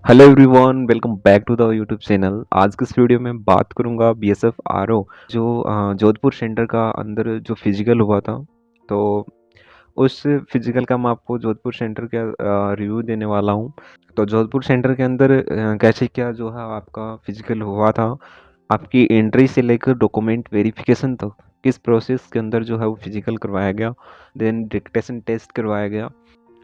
Hello everyone, welcome back to the YouTube channel. आज के इस वीडियो में बात करूंगा बीएसएफ आरओ जो जोधपुर सेंटर का अंदर जो फिजिकल हुआ था। तो उस फिजिकल का मैं आपको जोधपुर सेंटर का रिव्यू देने वाला हूं। तो जोधपुर सेंटर के अंदर कैसे क्या जो है आपका फिजिकल हुआ था, आपकी एंट्री से लेकर डॉक्यूमेंट वेरिफिकेशन तक किस प्रोसेस के अंदर जो है वो फिजिकल करवाया गया, देन डिक्टेशन टेस्ट करवाया गया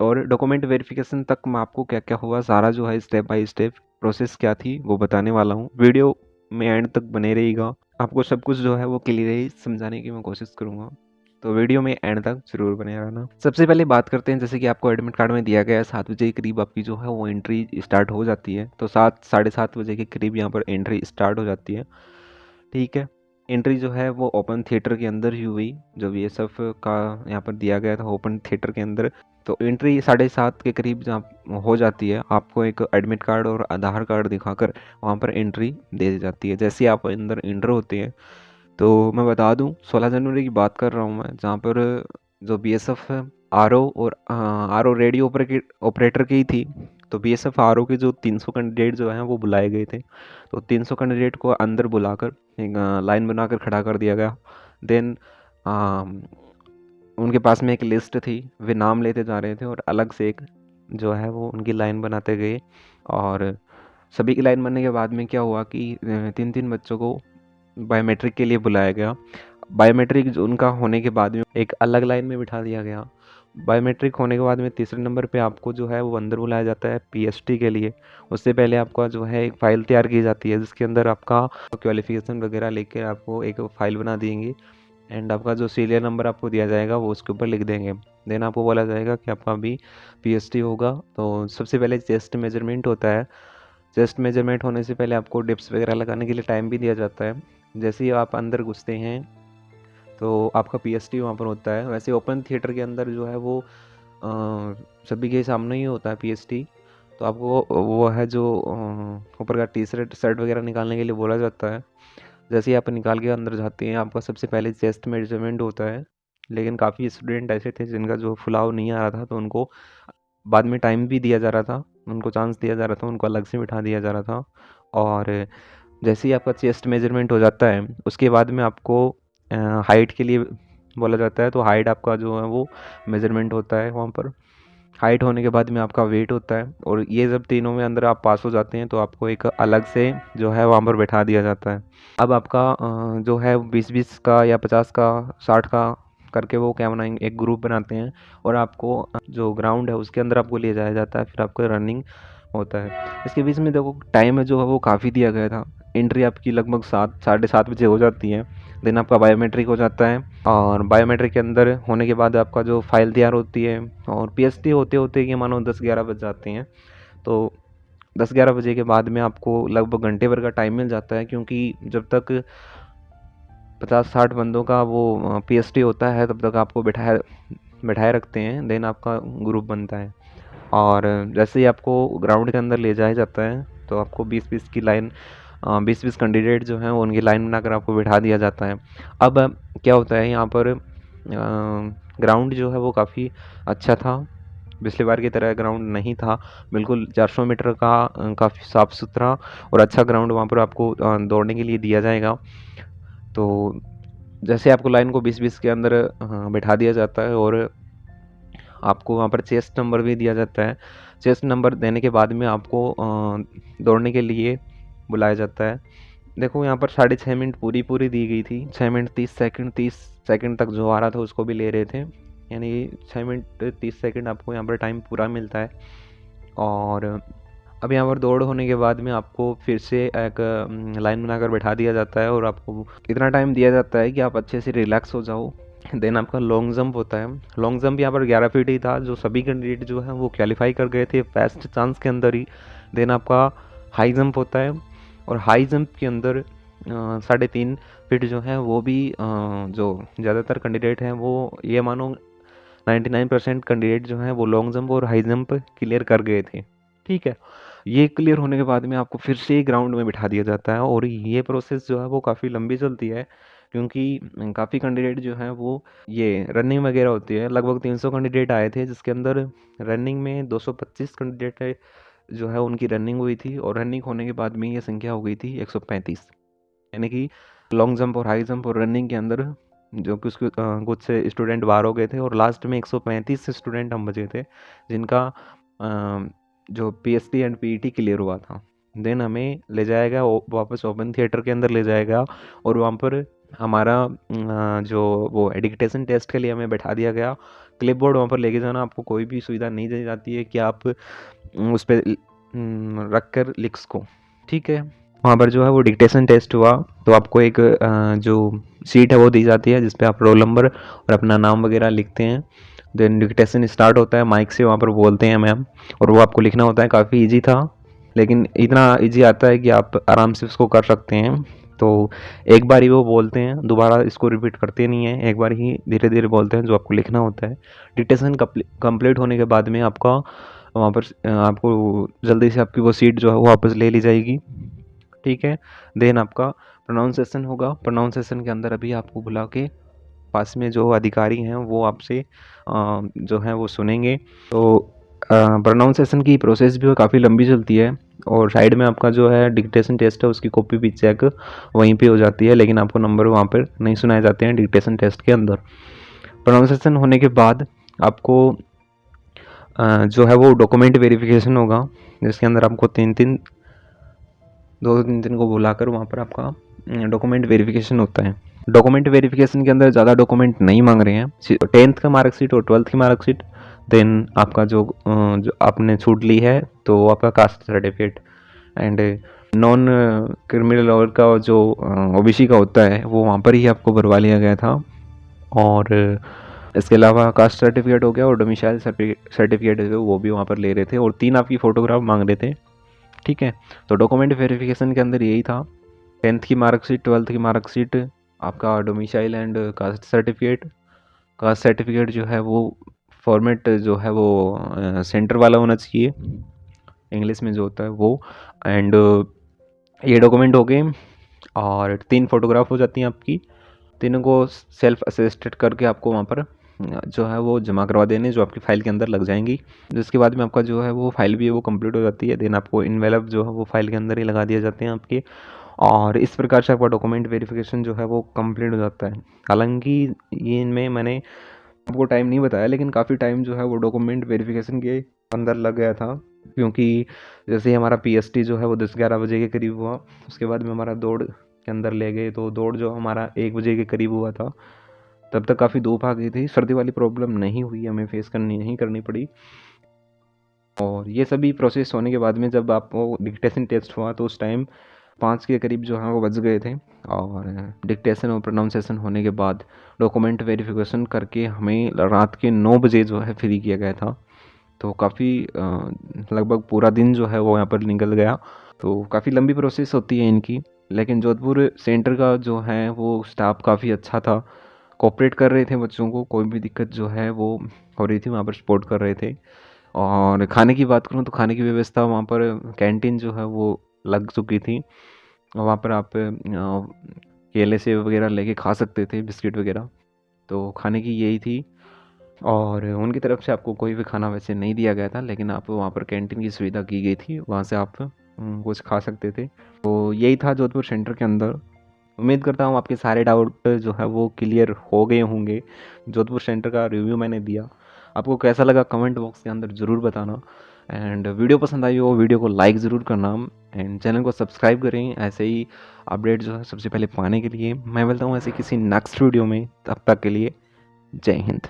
और डॉक्यूमेंट वेरिफिकेशन तक मैं आपको क्या क्या हुआ सारा जो है स्टेप बाय स्टेप प्रोसेस क्या थी वो बताने वाला हूँ। वीडियो में एंड तक बने रहिएगा, आपको सब कुछ जो है वो क्लियरली समझाने की मैं कोशिश करूँगा। तो वीडियो में एंड तक जरूर बने रहना। सबसे पहले बात करते हैं, जैसे कि आपको एडमिट कार्ड में दिया गया है 7 बजे के करीब आपकी जो है वो एंट्री स्टार्ट हो जाती है। तो 7 साढ़े 7 बजे के करीब यहाँ पर एंट्री स्टार्ट हो जाती है। ठीक है, एंट्री जो है वो ओपन थिएटर के अंदर ही हुई, जो बीएसएफ का यहाँ पर दिया गया था ओपन थिएटर के अंदर। तो एंट्री 7:30 के करीब जहाँ हो जाती है, आपको एक एडमिट कार्ड और आधार कार्ड दिखाकर वहाँ पर एंट्री दे दी जाती है। जैसे ही आप अंदर एंटर होते हैं, तो मैं बता दूं 16 जनवरी की बात कर रहा हूँ मैं, जहाँ पर जो बीएसएफ आरओ और आरओ रेडियो ऑपरेटर की थी। तो बीएसएफ आरओ के जो 300 कैंडिडेट जो हैं वो बुलाए गए थे। तो 300 कैंडिडेट को अंदर बुलाकर एक लाइन बनाकर खड़ा कर दिया गया। देन उनके पास में एक लिस्ट थी, वे नाम लेते जा रहे थे और अलग से एक जो है वो उनकी लाइन बनाते गए। और सभी की लाइन बनने के बाद में क्या हुआ कि 3-3 बच्चों को बायोमेट्रिक के लिए बुलाया गया। बायोमेट्रिक जो उनका होने के बाद में एक अलग लाइन में बिठा दिया गया। बायोमेट्रिक होने के बाद में तीसरे नंबर पे आपको जो है वो अंदर बुलाया जाता है पीएसटी के लिए। उससे पहले आपका जो है एक फ़ाइल तैयार की जाती है, जिसके अंदर आपका क्वालिफिकेशन वगैरह लेके आपको एक फ़ाइल बना देंगे एंड आपका जो सीरियल नंबर आपको दिया जाएगा वो उसके ऊपर लिख देंगे। देन आपको बोला जाएगा कि आपका अभी पीएसटी होगा। तो सबसे पहले चेस्ट मेजरमेंट होता है। चेस्ट मेजरमेंट होने से पहले आपको डिप्स वगैरह लगाने के लिए टाइम भी दिया जाता है। जैसे ही आप अंदर घुसते हैं तो आपका पीएसटी वहाँ पर होता है। वैसे ओपन थिएटर के अंदर जो है वो सभी के सामने ही होता है पीएसटी। तो आपको वो है जो ऊपर का टी शर्ट शर्ट वगैरह निकालने के लिए बोला जाता है। जैसे ही आप निकाल के अंदर जाते हैं, आपका सबसे पहले चेस्ट मेजरमेंट होता है। लेकिन काफ़ी स्टूडेंट ऐसे थे जिनका जो फुलाव नहीं आ रहा था, तो उनको बाद में टाइम भी दिया जा रहा था, उनको चांस दिया जा रहा था, उनको अलग से बिठा दिया जा रहा था। और जैसे ही आपका चेस्ट मेजरमेंट हो जाता है, उसके बाद में आपको हाइट के लिए बोला जाता है। तो हाइट आपका जो है वो मेजरमेंट होता है वहाँ पर। हाइट होने के बाद में आपका वेट होता है, और ये जब तीनों में अंदर आप पास हो जाते हैं तो आपको एक अलग से जो है वहाँ पर बैठा दिया जाता है। अब आपका जो है 20-20 का या 50 का 60 का करके वो क्या बनाएंगे, एक ग्रुप बनाते हैं और आपको जो ग्राउंड है उसके अंदर आपको ले जाया जाता है। फिर आपका रनिंग होता है। इसके बीच में देखो टाइम जो है वो काफ़ी दिया गया था। एंट्री आपकी लगभग 7 साढ़े 7 बजे हो जाती है। देन आपका बायोमेट्रिक हो जाता है, और बायोमेट्रिक के अंदर होने के बाद आपका जो फाइल तैयार होती है, और पीएसटी होते होते ये मानो 10-11 बज जाते हैं। तो 10-11 बजे के बाद में आपको लगभग घंटे भर का टाइम मिल जाता है, क्योंकि जब तक 50-60 बंदों का वो पीएसटी होता है तब तक आपको बैठाए बैठाए रखते हैं। देन आपका ग्रुप बनता है, और जैसे ही आपको ग्राउंड के अंदर ले जाया जाता है तो आपको 20-20 की लाइन 20-20 कैंडिडेट जो हैं वो उनकी लाइन बनाकर आपको बिठा दिया जाता है। अब क्या होता है यहाँ पर, ग्राउंड जो है वो काफ़ी अच्छा था। पिछली बार की तरह ग्राउंड नहीं था, बिल्कुल 400 मीटर का काफ़ी साफ़ सुथरा और अच्छा ग्राउंड वहाँ पर आपको दौड़ने के लिए दिया जाएगा। तो जैसे आपको लाइन को 20-20 के अंदर बैठा दिया जाता है, और आपको वहाँ पर चेस्ट नंबर भी दिया जाता है। चेस्ट नंबर देने के बाद में आपको दौड़ने के लिए बुलाया जाता है। देखो यहाँ पर 6.5 मिनट पूरी पूरी दी गई थी। 6 मिनट 30 सेकंड, 30 सेकंड तक जो आ रहा था उसको भी ले रहे थे, यानी 6 मिनट 30 सेकंड आपको यहाँ पर टाइम पूरा मिलता है। और अब यहाँ पर दौड़ होने के बाद में आपको फिर से एक लाइन बनाकर बैठा दिया जाता है, और आपको इतना टाइम दिया जाता है कि आप अच्छे से रिलैक्स हो जाओ। देन आपका लॉन्ग जंप होता है। लॉन्ग जंप यहाँ पर 11 फीट ही था, जो सभी कैंडिडेट जो है वो क्वालिफाई कर गए थे फर्स्ट चांस के अंदर ही। देन आपका हाई जंप होता है, और हाई जंप के अंदर 3.5 फीट जो है वो भी जो ज़्यादातर कैंडिडेट हैं वो ये मानो 99% कैंडिडेट जो हैं वो लॉन्ग जंप और हाई जंप क्लियर कर गए थे। ठीक है, ये क्लियर होने के बाद में आपको फिर से ग्राउंड में बिठा दिया जाता है, और ये प्रोसेस जो है वो काफ़ी लंबी चलती है, क्योंकि काफ़ी कैंडिडेट जो हैं वो ये रनिंग वगैरह होती है। लगभग 300 कैंडिडेट आए थे, जिसके अंदर रनिंग में 225 कैंडिडेट जो है उनकी रनिंग हुई थी और रनिंग होने के बाद में ये संख्या हो गई थी 135। यानी कि लॉन्ग जंप और हाई जंप और रनिंग के अंदर जो कि उसके कुछ स्टूडेंट बाहर हो गए थे और लास्ट में 135 स्टूडेंट हम बचे थे जिनका जो पीएसटी एंड पीईटी क्लियर हुआ था। देन हमें ले जाएगा वापस ओपन थिएटर के अंदर ले जाएगा और वहाँ पर हमारा जो वो डिक्टेशन टेस्ट के लिए हमें बैठा दिया गया। क्लिपबोर्ड वहाँ पर लेके जाना, आपको कोई भी सुविधा नहीं दी जाती है कि आप उस पर रख कर लिख सको। ठीक है, वहाँ पर जो है वो डिक्टेशन टेस्ट हुआ तो आपको एक जो शीट है वो दी जाती है जिस पे आप रोल नंबर और अपना नाम वगैरह लिखते हैं। देन डिक्टेशन स्टार्ट होता है, माइक से वहाँ पर बोलते हैं मैम और वो आपको लिखना होता है। काफ़ी इजी था, लेकिन इतना इजी आता है कि आप आराम से उसको कर सकते हैं। तो एक बार ही वो बोलते हैं, दोबारा इसको रिपीट करते नहीं हैं, एक बार ही धीरे धीरे बोलते हैं जो आपको लिखना होता है। डिक्टेशन कंप्लीट होने के बाद में आपका वहाँ पर आपको जल्दी से आपकी वो सीट जो है वो वापस ले ली जाएगी। ठीक है, देन आपका प्रोनाउंसिएशन होगा। प्रोनाउंसिएशन के अंदर अभी आपको बुला के पास में जो अधिकारी हैं वो आपसे जो है वो सुनेंगे। तो प्रोनाउंसिएशन की प्रोसेस भी काफ़ी लंबी चलती है और साइड में आपका जो है डिक्टेशन टेस्ट है उसकी कॉपी भी चेक वहीं पे हो जाती है, लेकिन आपको नंबर वहाँ पर नहीं सुनाए जाते हैं डिक्टेशन टेस्ट के अंदर। प्रोनाउंसिएशन होने के बाद आपको जो है वो डॉक्यूमेंट वेरिफिकेशन होगा जिसके अंदर आपको 2-3 दिन को बुलाकर वहाँ पर आपका डॉक्यूमेंट वेरिफिकेशन होता है। डॉक्यूमेंट वेरिफिकेशन के अंदर ज़्यादा डॉक्यूमेंट नहीं मांग रहे हैं, 10th का मार्कशीट और 12th की मार्कशीट। देन आपका जो आपने छूट ली है तो आपका caste certificate and non criminal law का जो ओबीसी का होता है वो वहाँ पर ही आपको भरवा लिया गया था। और इसके अलावा कास्ट सर्टिफिकेट हो गया और डोमिसाइल सर्टिफिकेट है वो भी वहाँ पर ले रहे थे और 3 आपकी फ़ोटोग्राफ मांग रहे थे। ठीक है, तो डॉक्यूमेंट वेरिफिकेशन के अंदर यही था, 10th की मार्कशीट, 12th की मार्कशीट, आपका domicile and caste certificate. Caste certificate जो है वो फॉर्मेट जो है वो सेंटर वाला होना चाहिए, इंग्लिश में जो होता है वो। एंड ये डॉक्यूमेंट हो गए और 3 फोटोग्राफ हो जाती हैं आपकी। तीनों को सेल्फ असिस्टेड करके आपको वहाँ पर जो है वो जमा करवा देने जो आपकी फ़ाइल के अंदर लग जाएंगी। जिसके बाद में आपका जो है वो फ़ाइल भी है वो कंप्लीट हो जाती है। देन आपको इन्वेलप जो है वो फ़ाइल के अंदर ही लगा दिए जाते हैं आपके, और इस प्रकार से आपका डॉक्यूमेंट वेरिफिकेशन जो है वो कंप्लीट हो जाता है। हालांकि ये इनमें मैंने आपको टाइम नहीं बताया, लेकिन काफ़ी टाइम जो है वो डॉक्यूमेंट वेरिफिकेशन के अंदर लग गया था, क्योंकि जैसे ही हमारा पीएसटी जो है वो 10-11 बजे के करीब हुआ, उसके बाद में हमारा दौड़ के अंदर ले गए, तो दौड़ जो हमारा 1 बजे के करीब हुआ था। तब तक काफ़ी धूप आ गई थी, सर्दी वाली प्रॉब्लम नहीं हुई, हमें फेस नहीं करनी पड़ी। और ये सभी प्रोसेस होने के बाद में जब आपको डिक्टेशन टेस्ट हुआ तो उस टाइम 5 के करीब जो है वो बज गए थे। और डिक्टेशन और प्रोनाउंसिएशन होने के बाद डॉक्यूमेंट वेरिफिकेशन करके हमें रात के 9 बजे जो है फ्री किया गया था। तो काफ़ी लगभग पूरा दिन जो है वो यहाँ पर निकल गया। तो काफ़ी लंबी प्रोसेस होती है इनकी, लेकिन जोधपुर सेंटर का जो है वो स्टाफ काफ़ी अच्छा था, कोऑपरेट कर रहे थे बच्चों को, कोई भी दिक्कत जो है वो हो रही थी वहाँ पर सपोर्ट कर रहे थे। और खाने की बात करूँ तो खाने की व्यवस्था वहाँ पर कैंटीन जो है वो लग चुकी थी। वहाँ पर आप केले सेब वगैरह लेके खा सकते थे, बिस्किट वगैरह, तो खाने की यही थी। और उनकी तरफ से आपको कोई भी खाना वैसे नहीं दिया गया था, लेकिन आप वहाँ पर कैंटीन की सुविधा की गई थी, वहाँ से आप कुछ खा सकते थे। तो यही था जोधपुर सेंटर के अंदर। उम्मीद करता हूँ आपके सारे डाउट जो है वो क्लियर हो गए होंगे। जोधपुर सेंटर का रिव्यू मैंने दिया, आपको कैसा लगा कमेंट बॉक्स के अंदर ज़रूर बताना। एंड वीडियो पसंद आई हो वीडियो को लाइक ज़रूर करना एंड चैनल को सब्सक्राइब करें ऐसे ही अपडेट जो है सबसे पहले पाने के लिए। मैं मिलता हूँ ऐसे किसी नेक्स्ट वीडियो में, तब तक के लिए जय हिंद।